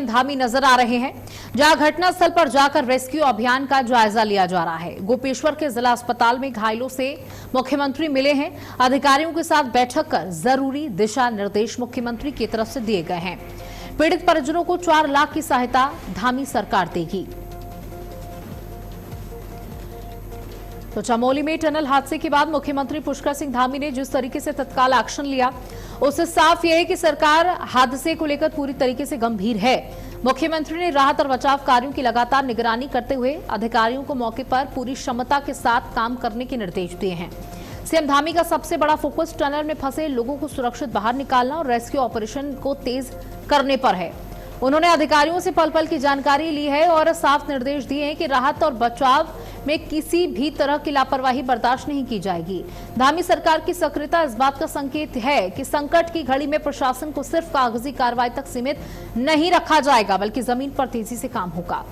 CM Dhami नजर आ रहे हैं, जहां घटनास्थल पर जाकर रेस्क्यू अभियान का जायजा लिया जा रहा है। गोपेश्वर के जिला अस्पताल में घायलों से मुख्यमंत्री मिले हैं। अधिकारियों के साथ बैठक कर जरूरी दिशा निर्देश मुख्यमंत्री की तरफ से दिए गए हैं। पीड़ित परिजनों को 4 लाख की सहायता धामी सरकार देगी। तो चमोली में टनल हादसे के बाद मुख्यमंत्री पुष्कर सिंह धामी ने जिस तरीके से तत्काल एक्शन लिया, उससे साफ यह है कि सरकार हादसे को लेकर पूरी तरीके से गंभीर है। मुख्यमंत्री ने राहत और बचाव कार्यों की लगातार निगरानी करते हुए अधिकारियों को मौके पर पूरी क्षमता के साथ काम करने के निर्देश दिए हैं। सीएम धामी का सबसे बड़ा फोकस टनल में फंसे लोगों को सुरक्षित बाहर निकालना और रेस्क्यू ऑपरेशन को तेज करने पर है। उन्होंने अधिकारियों से पल पल की जानकारी ली है और साफ निर्देश दिए हैं कि राहत और बचाव में किसी भी तरह की लापरवाही बर्दाश्त नहीं की जाएगी। धामी सरकार की सक्रियता इस बात का संकेत है कि संकट की घड़ी में प्रशासन को सिर्फ कागजी कार्रवाई तक सीमित नहीं रखा जाएगा, बल्कि जमीन पर तेजी से काम होगा।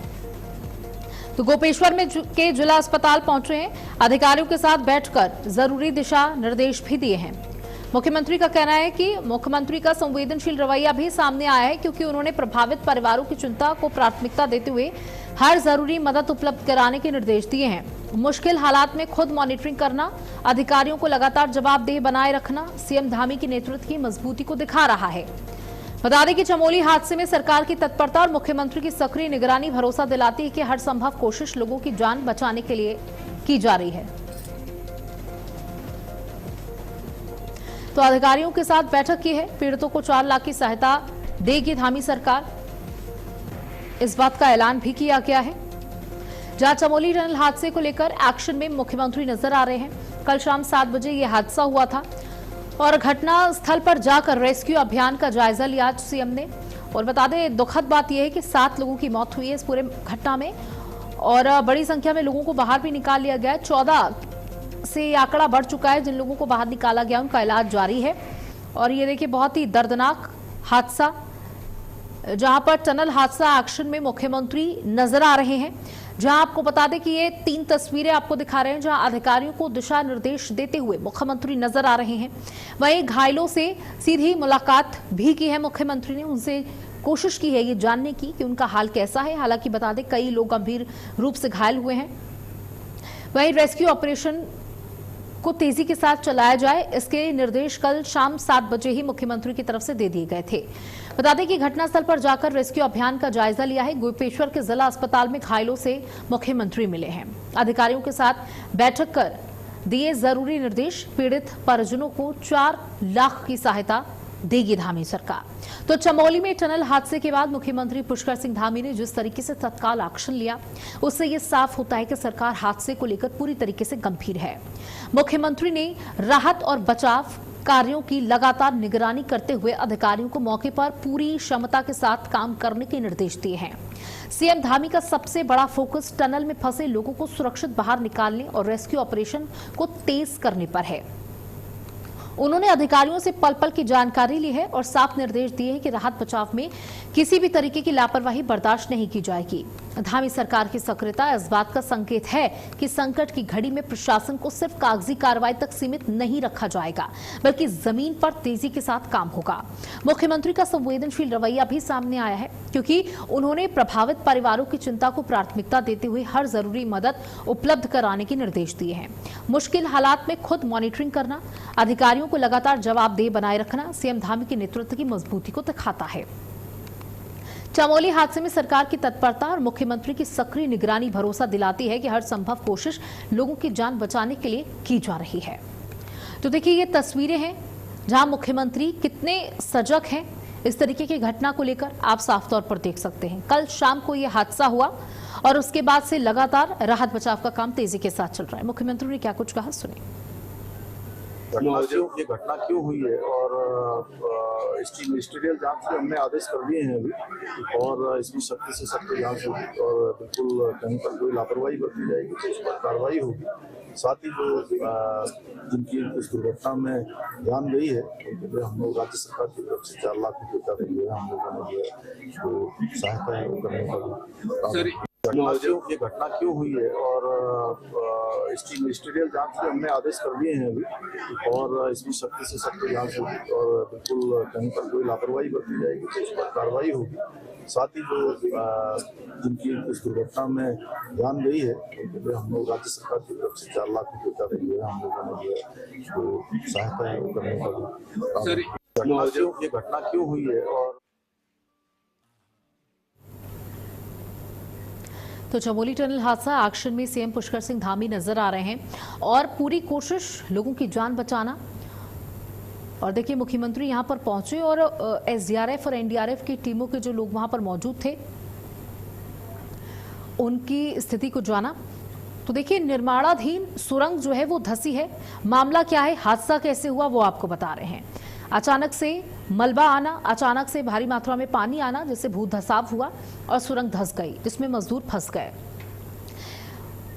तो गोपेश्वर में के जिला अस्पताल पहुंचे हैं, अधिकारियों के साथ बैठकर जरूरी दिशा निर्देश भी दिए हैं। मुख्यमंत्री का कहना है कि मुख्यमंत्री का संवेदनशील रवैया भी सामने आया है, क्योंकि उन्होंने प्रभावित परिवारों की चिंता को प्राथमिकता देते हुए हर जरूरी मदद उपलब्ध कराने के निर्देश दिए हैं। मुश्किल हालात में खुद मॉनिटरिंग करना, अधिकारियों को लगातार जवाबदेह बनाए रखना सीएम धामी के नेतृत्व की मजबूती को दिखा रहा है। बता दें कि चमोली हादसे में सरकार की तत्परता और मुख्यमंत्री की सक्रिय निगरानी भरोसा दिलाती है कि हर संभव कोशिश लोगों की जान बचाने के लिए की जा रही है। तो अधिकारियों के साथ बैठक की है। पीड़ितों को 4 लाख की सहायता देगी धामी सरकार, इस बात का ऐलान भी किया गया है। जहां चमोली टनल हादसे को लेकर एक्शन में मुख्यमंत्री नजर आ रहे हैं। कल शाम 7 बजे यह हादसा हुआ था और घटना स्थल पर जाकर रेस्क्यू अभियान का जायजा लिया सीएम ने। और बता दें, दुखद बात यह है कि 7 लोगों की मौत हुई है इस पूरे घटना में और बड़ी संख्या में लोगों को बाहर भी निकाल लिया गया है। 14 से आंकड़ा बढ़ चुका है जिन लोगों को बाहर निकाला गया, उनका इलाज जारी है। और ये देखिए, बहुत ही दर्दनाक हादसा, जहां पर टनल हादसा एक्शन में मुख्यमंत्री नजर आ रहे हैं। जहां आपको बता दें कि ये 3 तस्वीरें आपको दिखा रहे हैं, जहां अधिकारियों को दिशा निर्देश देते हुए मुख्यमंत्री नजर आ रहे हैं। वहीं घायलों से सीधी मुलाकात भी की है मुख्यमंत्री ने, उनसे कोशिश की है ये जानने की कि उनका हाल कैसा है। हालांकि बता दें, कई लोग गंभीर रूप से घायल हुए हैं। वहीं रेस्क्यू ऑपरेशन को तेजी के साथ चलाया जाए, इसके निर्देश कल शाम 7 बजे ही मुख्यमंत्री की तरफ से दे दिए गए थे। बता दें कि घटनास्थल पर जाकर रेस्क्यू अभियान का जायजा लिया है। गोपेश्वर के जिला अस्पताल में घायलों से मुख्यमंत्री मिले हैं। अधिकारियों के साथ बैठक कर दिए जरूरी निर्देश। पीड़ित परिजनों को 4 लाख की सहायता देगी धामी सरकार। तो चमोली में टनल हादसे के बाद मुख्यमंत्री पुष्कर सिंह धामी ने जिस तरीके से तत्काल एक्शन लिया, उससे यह साफ होता है कि सरकार हादसे को लेकर पूरी तरीके से गंभीर है। मुख्यमंत्री ने राहत और बचाव कार्यों की लगातार निगरानी करते हुए अधिकारियों को मौके पर पूरी क्षमता के साथ काम करने के निर्देश दिए हैं। सीएम धामी का सबसे बड़ा फोकस टनल में फंसे लोगों को सुरक्षित बाहर निकालने और रेस्क्यू ऑपरेशन को तेज करने पर है। उन्होंने अधिकारियों से पल पल की जानकारी ली है और साफ निर्देश दिए हैं कि राहत बचाव में किसी भी तरीके की लापरवाही बर्दाश्त नहीं की जाएगी। धामी सरकार की सक्रियता इस बात का संकेत है कि संकट की घड़ी में प्रशासन को सिर्फ कागजी कार्रवाई तक सीमित नहीं रखा जाएगा, बल्कि जमीन पर तेजी के साथ काम होगा। मुख्यमंत्री का संवेदनशील रवैया भी सामने आया है, क्योंकि उन्होंने प्रभावित परिवारों की चिंता को प्राथमिकता देते हुए हर जरूरी मदद उपलब्ध कराने के निर्देश दिए हैं। मुश्किल हालात में खुद मॉनिटरिंग करना, अधिकारियों को लगातार जवाबदेह बनाए रखना सीएम धामी के नेतृत्व की मजबूती को दिखाता है। चमोली हादसे में सरकार की तत्परता और मुख्यमंत्री की सक्रिय निगरानी भरोसा दिलाती है कि हर संभव कोशिश लोगों की जान बचाने के लिए की जा रही है। तो देखिए, ये तस्वीरें हैं जहां मुख्यमंत्री कितने सजग हैं इस तरीके की घटना को लेकर, आप साफ तौर पर देख सकते हैं। कल शाम को यह हादसा हुआ और उसके बाद से लगातार राहत बचाव का काम तेजी के साथ चल रहा है। मुख्यमंत्री ने क्या कुछ कहा, सुनिए। ये घटना क्यों हुई है और इसकी मिनिस्ट्रियल जांच के हमने आदेश कर दिए हैं अभी, और इसकी सख्ती से सख्त जांच होगी और बिल्कुल कहीं पर कोई लापरवाही बरती जाएगी तो उस पर कार्रवाई होगी। साथ ही जो जिनकी इस दुर्घटना में जान गई है उनके लिए हम लोग राज्य सरकार की तरफ से 4 लाख रुपये का देंगे। हम लोगों ने जो सहायता है वो करने का ये घटना क्यों हुई है और इसकी मिनिस्ट्रियल जांच के हमने आदेश कर दिए हैं अभी, और इसकी सख्ती से सख्त जांच होगी और बिल्कुल कहीं पर कोई लापरवाही बरती जाएगी तो उस पर कार्रवाई होगी। साथ ही जो जिनकी इस दुर्घटना में जान गई है उनके लिए हम लोग राज्य सरकार की तरफ से 4 लाख रुपए का देंगे। हम लोगों ने जो है तो सहायता करने का ये घटना क्यों हुई है और तो चमोली टनल हादसा एक्शन में सीएम पुष्कर सिंह धामी नजर आ रहे हैं और पूरी कोशिश लोगों की जान बचाना। और देखिए मुख्यमंत्री यहां पर पहुंचे और एसडीआरएफ और एनडीआरएफ की टीमों के जो लोग वहां पर मौजूद थे उनकी स्थिति को जाना। तो देखिए निर्माणाधीन सुरंग जो है वो धंसी है। मामला क्या है, हादसा कैसे हुआ, वो आपको बता रहे हैं। अचानक से मलबा आना, अचानक से भारी मात्रा में पानी आना जिससे भू धसाव हुआ और सुरंग धंस गई जिसमें मजदूर फंस गए।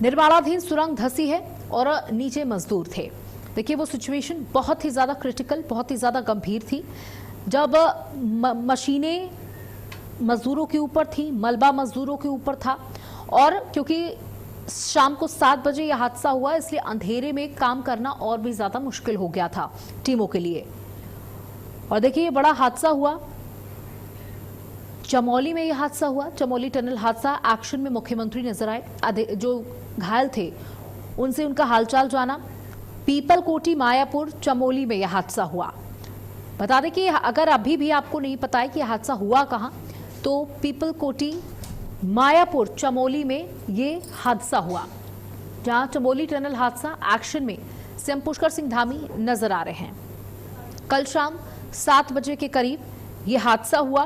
निर्माणाधीन सुरंग धंसी है और नीचे मजदूर थे। देखिए वो सिचुएशन बहुत ही ज्यादा क्रिटिकल, बहुत ही ज्यादा गंभीर थी। जब मशीनें मजदूरों के ऊपर थी, मलबा मजदूरों के ऊपर था और क्योंकि शाम को 7 बजे यह हादसा हुआ इसलिए अंधेरे में काम करना और भी ज्यादा मुश्किल हो गया था टीमों के लिए। और देखिए ये बड़ा हादसा हुआ, चमोली में यह हादसा हुआ। चमोली टनल हादसा एक्शन में मुख्यमंत्री नजर आए, जो घायल थे उनसे उनका हालचाल जाना। पीपल कोटी मायापुर चमोली में यह हादसा हुआ। बता दें कि अगर अभी भी आपको नहीं पता है कि यह हादसा हुआ कहां, तो पीपल कोटी मायापुर चमोली में ये हादसा हुआ, जहां चमोली टनल हादसा एक्शन में सीएम पुष्कर सिंह धामी नजर आ रहे हैं। कल शाम 7 बजे के करीब यह हादसा हुआ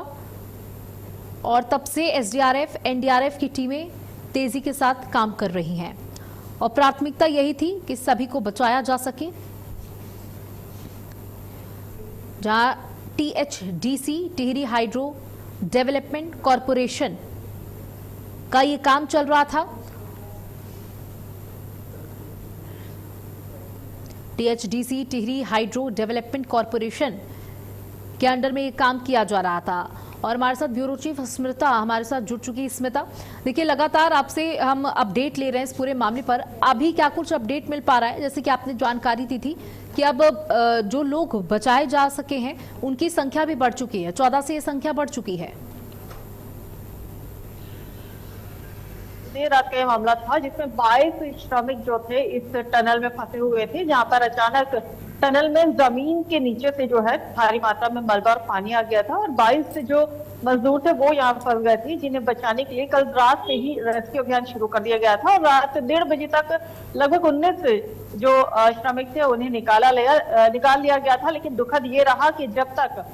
और तब से एसडीआरएफ एनडीआरएफ की टीमें तेजी के साथ काम कर रही हैं और प्राथमिकता यही थी कि सभी को बचाया जा सके। जहां THDC Tehri hydro development corporation का ये काम चल रहा था। THDC Tehri hydro development corporation के अंडर में ये काम किया जा रहा था। और हमारे साथ ब्यूरो चीफ स्मिता हमारे साथ जुड़ चुकी है। स्मिता, देखिए लगातार आपसे हम अपडेट ले रहे हैं इस पूरे मामले पर। अभी क्या कुछ अपडेट मिल पा रहा है? जैसे कि आपने जानकारी दी थी कि अब जो लोग बचाए जा सके हैं उनकी संख्या भी बढ़ चुकी है, 14 से ये संख्या बढ़ चुकी है। देर रात का यह मामला था जिसमें 22 श्रमिक जो थे इस टनल में फंसे हुए थे, जहां पर अचानक टनल में जमीन के नीचे से जो है भारी मात्रा में मलबा और पानी आ गया था और 22 जो मजदूर थे वो यहाँ फंस गए थे, जिन्हें बचाने के लिए कल रात से ही रेस्क्यू अभियान शुरू कर दिया गया था। और रात 1:30 बजे तक लगभग 19 जो श्रमिक थे उन्हें निकाल लिया गया था। लेकिन दुखद ये रहा कि जब तक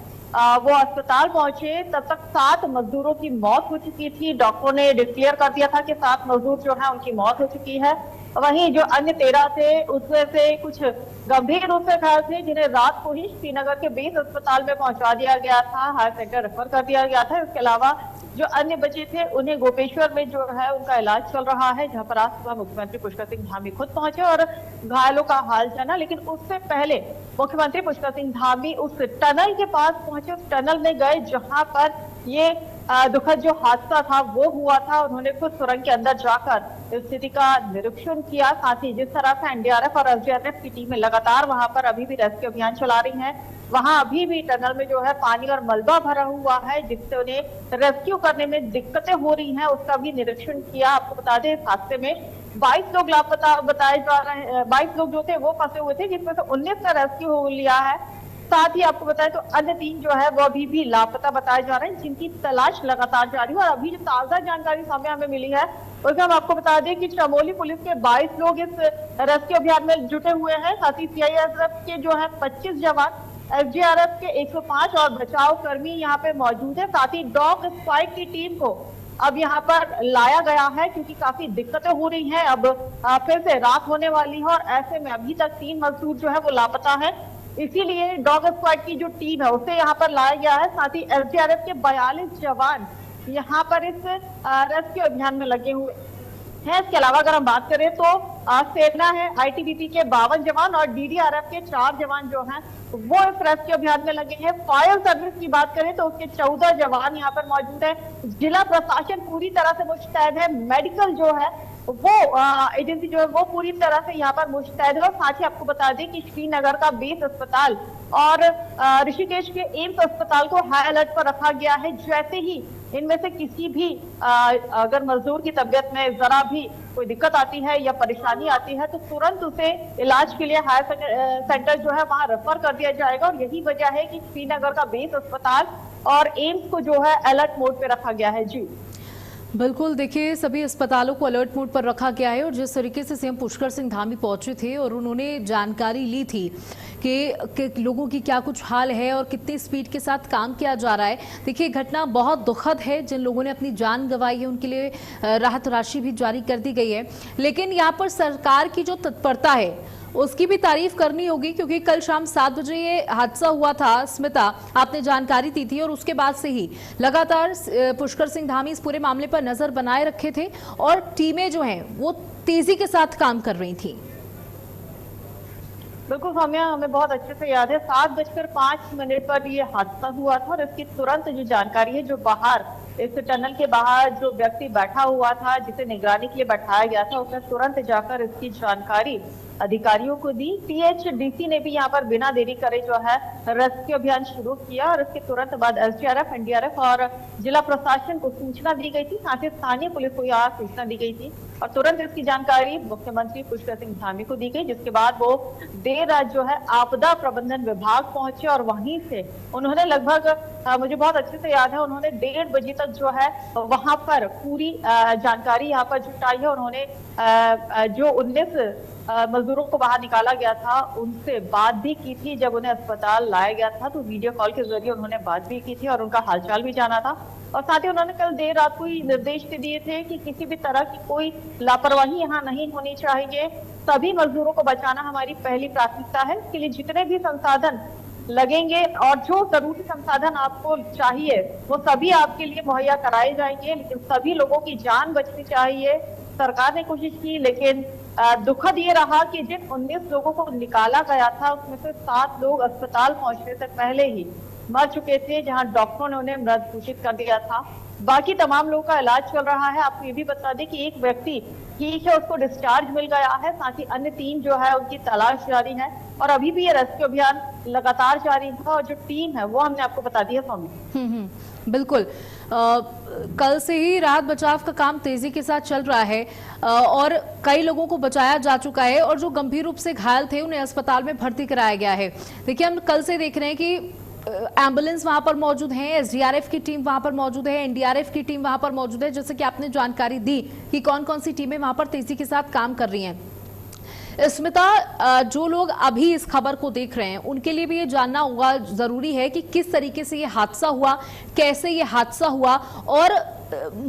वो अस्पताल पहुंचे तब तक 7 मजदूरों की मौत हो चुकी थी। डॉक्टरों ने डिक्लेयर कर दिया था कि 7 मजदूर जो है उनकी मौत हो चुकी है। वहीं जो अन्य 13 थे उसमें से कुछ गंभीर रूप से घायल थे, जिन्हें रात को ही श्रीनगर के बेस अस्पताल में पहुंचा दिया गया था, हायर सेंटर रेफर कर दिया गया था। इसके अलावा जो अन्य बचे थे उन्हें गोपेश्वर में जो है उनका इलाज चल रहा है, जहां पर आज सुबह मुख्यमंत्री पुष्कर सिंह धामी खुद पहुंचे और घायलों का हाल जाना। लेकिन उससे पहले मुख्यमंत्री पुष्कर सिंह धामी उस टनल के पास पहुंचे, उस टनल में गए जहां पर ये दुखद जो हादसा था वो हुआ था। उन्होंने खुद सुरंग के अंदर जाकर स्थिति का निरीक्षण किया। साथ ही जिस तरह से एनडीआरएफ और एसडीआरएफ की टीमें लगातार वहां पर अभी भी रेस्क्यू अभियान चला रही हैं, वहां अभी भी टनल में जो है पानी और मलबा भरा हुआ है, जिससे उन्हें रेस्क्यू करने में दिक्कतें हो रही हैं, उसका भी निरीक्षण किया। आपको बता दें इस हादसे में 22 लोग लापता बताए जा रहे हैं। 22 लोग जो थे वो फंसे हुए थे, जिसमें से 19 का रेस्क्यू हो लिया है। साथ ही आपको बताएं तो अन्य 3 जो है वो अभी भी लापता बताए जा रहे हैं, जिनकी तलाश लगातार जारी है। और अभी जो ताजा जानकारी सामने हमें मिली है उसमें हम आपको बता दें कि चमोली पुलिस के 22 लोग इस रेस्क्यू अभियान में जुटे हुए हैं। साथ ही सीआईएसएफ के जो है 25 जवान, एसडीआरएफ के 105 और बचाव कर्मी यहाँ पे मौजूद है। साथ ही डॉग स्क्वाड की टीम को अब यहाँ पर लाया गया है, क्योंकि काफी दिक्कतें हो रही हैं। अब फिर से रात होने वाली है और ऐसे में अभी तक 3 मजदूर जो है वो लापता है, इसीलिए डॉग स्क्वाड की जो टीम है उसे यहाँ पर लाया गया है। साथ ही एसडीआरएफ के 42 जवान यहाँ पर इस रेस्क्यू अभियान में लगे हुए हैं। इसके अलावा अगर हम बात करें तो सेना है, आईटीबीपी के 52 जवान और डीडीआरएफ के 4 जवान जो हैं वो इस रेस्क्यू अभियान में लगे हैं। फायर सर्विस की बात करें तो उसके 14 जवान यहाँ पर मौजूद है। जिला प्रशासन पूरी तरह से मुस्तैद है। मेडिकल जो है वो एजेंसी जो है वो पूरी तरह से यहाँ पर मुस्तैद है। और साथ ही आपको बता दें कि श्रीनगर का बेस अस्पताल और ऋषिकेश के एम्स अस्पताल को हाई अलर्ट पर रखा गया है। जैसे ही इनमें से किसी भी अगर मजदूर की तबीयत में जरा भी कोई दिक्कत आती है या परेशानी आती है तो तुरंत उसे इलाज के लिए हायर सेंटर जो है वहां रेफर कर दिया जाएगा। और यही वजह है कि श्रीनगर का बेस अस्पताल और एम्स को जो है अलर्ट मोड पे रखा गया है। जी बिल्कुल, देखिए सभी अस्पतालों को अलर्ट मोड पर रखा गया है और जिस तरीके से सीएम पुष्कर सिंह धामी पहुंचे थे और उन्होंने जानकारी ली थी कि लोगों की क्या कुछ हाल है और कितनी स्पीड के साथ काम किया जा रहा है। देखिए घटना बहुत दुखद है, जिन लोगों ने अपनी जान गंवाई है उनके लिए राहत राशि भी जारी कर दी गई है, लेकिन यहाँ पर सरकार की जो तत्परता है उसकी भी तारीफ करनी होगी, क्योंकि कल शाम 7 बजे ये हादसा हुआ था। स्मिता, आपने जानकारी दी थी और उसके बाद से ही लगातार पुष्कर सिंह धामी इस पूरे मामले पर नजर बनाए रखे थे और टीमें जो हैं वो तेजी के साथ काम कर रही थी। बिल्कुल सौम्या, हमें बहुत अच्छे से याद है 7:05 पर ये हादसा हुआ था और इसकी तुरंत जो जानकारी है, जो बाहर इस टनल के बाहर जो व्यक्ति बैठा हुआ था जिसे निगरानी के लिए बैठाया गया था, उसने तुरंत जाकर इसकी जानकारी अधिकारियों को दी। टीएचडीसी ने भी यहाँ पर बिना देरी करे जो है रेस्क्यू अभियान शुरू किया और इसके तुरंत बाद एसडीआरएफ, एनडीआरएफ और जिला प्रशासन को सूचना दी गई थी, साथ ही स्थानीय पुलिस को यहाँ सूचना दी गई थी और तुरंत इसकी जानकारी मुख्यमंत्री पुष्कर सिंह धामी को दी गई, जिसके बाद वो देर रात जो है आपदा प्रबंधन विभाग पहुंचे और वहीं से उन्होंने लगभग मुझे बहुत अच्छे से याद है, उन्होंने 1:30 बजे तक जो है वहां पर पूरी जानकारी यहाँ पर जुटाई है। उन्होंने जो 19 मजदूरों को बाहर निकाला गया था उनसे बात भी की थी। जब उन्हें अस्पताल लाया गया था तो वीडियो कॉल के जरिए उन्होंने बात भी की थी और उनका हालचाल भी जाना था। और साथ ही उन्होंने कल देर रात को ही निर्देश दिए थे कि किसी भी तरह की कोई लापरवाही यहाँ नहीं होनी चाहिए, सभी मजदूरों को बचाना हमारी पहली प्राथमिकता है। इसके लिए जितने भी संसाधन लगेंगे और जो जरूरी संसाधन आपको चाहिए वो सभी आपके लिए मुहैया कराए जाएंगे, लेकिन सभी लोगों की जान बचनी चाहिए। सरकार ने कोशिश की, लेकिन दुखद ये रहा कि जिन 19 लोगों को निकाला गया था उसमें से 7 लोग अस्पताल पहुंचने से पहले ही मर चुके थे, जहां डॉक्टरों ने उन्हें मृत घोषित कर दिया था। बाकी तमाम लोगों का इलाज चल रहा है। आपको ये भी बता दें कि एक व्यक्ति ठीक है, उसको डिस्चार्ज मिल गया है, साथ ही अन्य 3 जो है उनकी तलाश जारी है और अभी भी ये रेस्क्यू अभियान लगातार जारी है और जो टीम है वो हमने आपको बता दी है। स्वामी बिल्कुल, कल से ही राहत बचाव का काम तेजी के साथ चल रहा है और कई लोगों को बचाया जा चुका है और जो गंभीर रूप से घायल थे उन्हें अस्पताल में भर्ती कराया गया है। देखिए हम कल से देख रहे हैं कि एम्बुलेंस वहां पर मौजूद है, एसडीआरएफ की टीम वहां पर मौजूद है, एनडीआरएफ की टीम वहां पर मौजूद है, जैसे कि आपने जानकारी दी कि कौन कौन सी टीमें वहां पर तेजी के साथ काम कर रही हैं। स्मिता, जो लोग अभी इस खबर को देख रहे हैं उनके लिए भी ये जानना होगा, जरूरी है कि किस तरीके से ये हादसा हुआ, कैसे ये हादसा हुआ और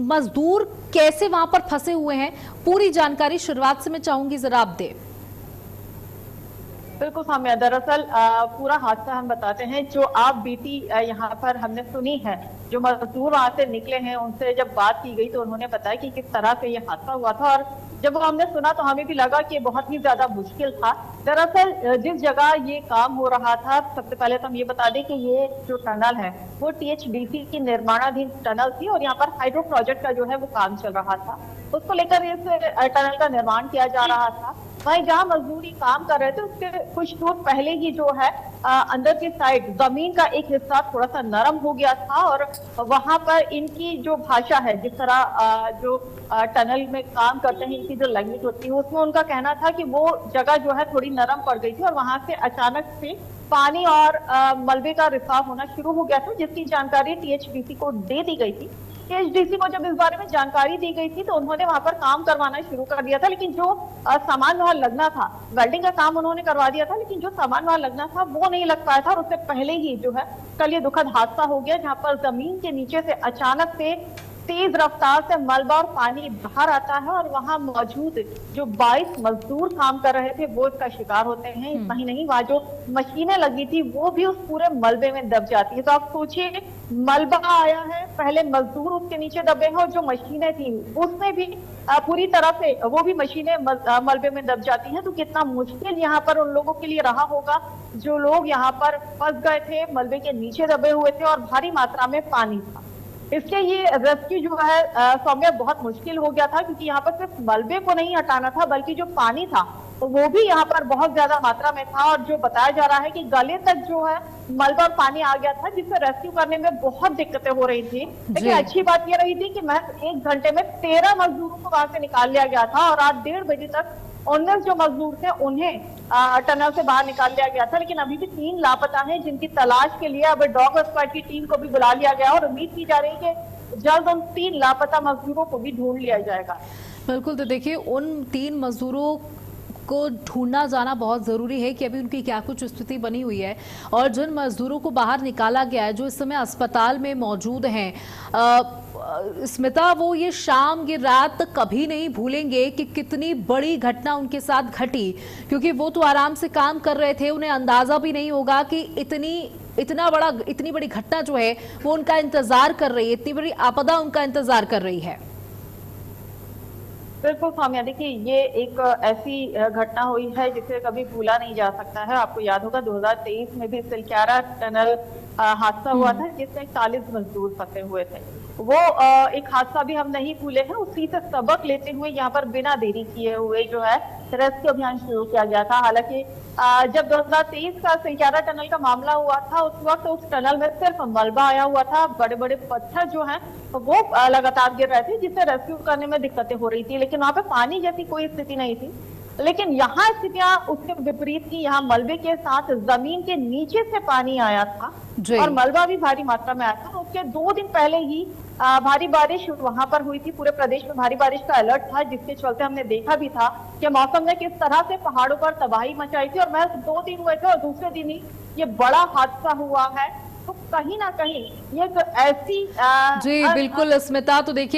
मजदूर कैसे वहां पर फंसे हुए हैं। पूरी जानकारी शुरुआत से मैं चाहूंगी जरा आप दें। बिल्कुल साम्या, दरअसल पूरा हादसा हम बताते हैं। जो आप बीती यहाँ पर हमने सुनी है, जो मजदूर वहां से निकले हैं उनसे जब बात की गई तो उन्होंने बताया कि किस तरह से ये हादसा हुआ था और जब वो हमने सुना तो हमें भी लगा कि बहुत ही ज्यादा मुश्किल था। दरअसल जिस जगह ये काम हो रहा था, सबसे पहले तो हम ये बता दें कि ये जो टनल है वो टीएचडीसी की निर्माणाधीन टनल थी और यहाँ पर हाइड्रो प्रोजेक्ट का जो है वो काम चल रहा था, उसको लेकर इस टनल का निर्माण किया जा रहा था। वहीं जहाँ मजदूरी काम कर रहे थे उसके कुछ दूर पहले ही जो है अंदर की साइड जमीन का एक हिस्सा थोड़ा सा नरम हो गया था और वहां पर इनकी जो भाषा है, जिस तरह जो टनल में काम करते हैं इनकी जो लैंग्वेज होती है, उसमें उनका कहना था कि वो जगह जो है थोड़ी नरम पड़ गई थी और वहां से अचानक से पानी और मलबे का रिसाव होना शुरू हो गया था, जिसकी जानकारी टीएचडीसी को दे दी गई थी। टीएचडीसी को जब इस बारे में जानकारी दी गई थी तो उन्होंने वहां पर काम करवाना शुरू कर दिया था, लेकिन जो सामान वहां लगना था, वेल्डिंग का काम उन्होंने करवा दिया था, लेकिन जो सामान वहां लगना था वो नहीं लग पाया था और उससे पहले ही जो है कल ये दुखद हादसा हो गया, जहां पर जमीन के नीचे से अचानक से तेज रफ्तार से मलबा और पानी बाहर आता है और वहां मौजूद जो 22 मजदूर काम कर रहे थे वो इसका शिकार होते हैं। इतना ही नहीं, वहां जो मशीनें लगी थी वो भी उस पूरे मलबे में दब जाती है। तो आप सोचिए, मलबा आया है, पहले मजदूर उसके नीचे दबे हैं और जो मशीनें थी उसमें भी पूरी तरह से वो भी मशीनें मलबे में दब जाती हैं। तो कितना मुश्किल यहाँ पर उन लोगों के लिए रहा होगा जो लोग यहाँ पर फंस गए थे, मलबे के नीचे दबे हुए थे और भारी मात्रा में पानी था। इसलिए ये रेस्क्यू जो है सौम्या बहुत मुश्किल हो गया था, क्योंकि यहाँ पर सिर्फ मलबे को नहीं हटाना था बल्कि जो पानी था वो भी यहाँ पर बहुत ज्यादा मात्रा में था और जो बताया जा रहा है कि गले तक जो है मलबा और पानी आ गया था, जिससे रेस्क्यू करने में बहुत दिक्कतें हो रही थी। लेकिन अच्छी बात ये रही थी कि महज 1 घंटे में 13 मजदूरों को वहां से निकाल लिया गया था और रात 1:30 बजे तक 19 जो मजदूर थे उन्हें टनल से बाहर निकाल लिया गया था। लेकिन अभी भी 3 लापता हैं, जिनकी तलाश के लिए अब डॉग स्क्वाड की टीम को भी बुला लिया गया और उम्मीद की जा रही है कि जल्द उन 3 लापता मजदूरों को भी ढूंढ लिया जाएगा। बिल्कुल, तो देखिए उन 3 मजदूरों को ढूंढना जाना बहुत जरूरी है कि अभी उनकी क्या कुछ स्थिति बनी हुई है और जिन मजदूरों को बाहर निकाला गया है, जो इस समय अस्पताल में मौजूद हैं, स्मिता, वो ये शाम ये रात कभी नहीं भूलेंगे कि कितनी बड़ी घटना उनके साथ घटी, क्योंकि वो तो आराम से काम कर रहे थे, उन्हें अंदाजा भी नहीं होगा कि इतनी बड़ी घटना जो है वो उनका इंतजार कर रही है, इतनी बड़ी आपदा उनका इंतजार कर रही है। बिल्कुल सामिया, देखिए ये एक ऐसी घटना हुई है जिसे कभी भूला नहीं जा सकता है। आपको याद होगा 2023 में भी सिलक्यारा टनल हादसा हुआ था जिसमें 40 मजदूर फंसे हुए थे। वो एक हादसा भी हम नहीं भूले हैं। उसी से सबक लेते हुए यहाँ पर बिना देरी किए हुए जो है रेस्क्यू अभियान शुरू किया गया था। हालांकि जब 2023 का सिलक्यारा टनल का मामला हुआ था उस वक्त उस टनल में सिर्फ मलबा आया हुआ था, बड़े बड़े पत्थर जो हैं वो लगातार गिर रहे थे जिससे रेस्क्यू करने में दिक्कतें हो रही थी, लेकिन वहां पे पानी जैसी कोई स्थिति नहीं थी। लेकिन यहाँ स्थितियां उसके विपरीत थी। यहाँ मलबे के साथ जमीन के नीचे से पानी आया था और मलबा भी भारी मात्रा में आया था। उसके 2 दिन पहले ही भारी बारिश वहां पर हुई थी। पूरे प्रदेश में भारी बारिश का अलर्ट था, जिसके चलते हमने देखा भी था कि मौसम ने किस तरह से पहाड़ों पर तबाही मचाई थी और महज 2 दिन हुए थे और दूसरे दिन ही ये बड़ा हादसा हुआ है। तो कहीं ना कहीं ये एक ऐसी जी बिल्कुल स्मिता, तो देखिए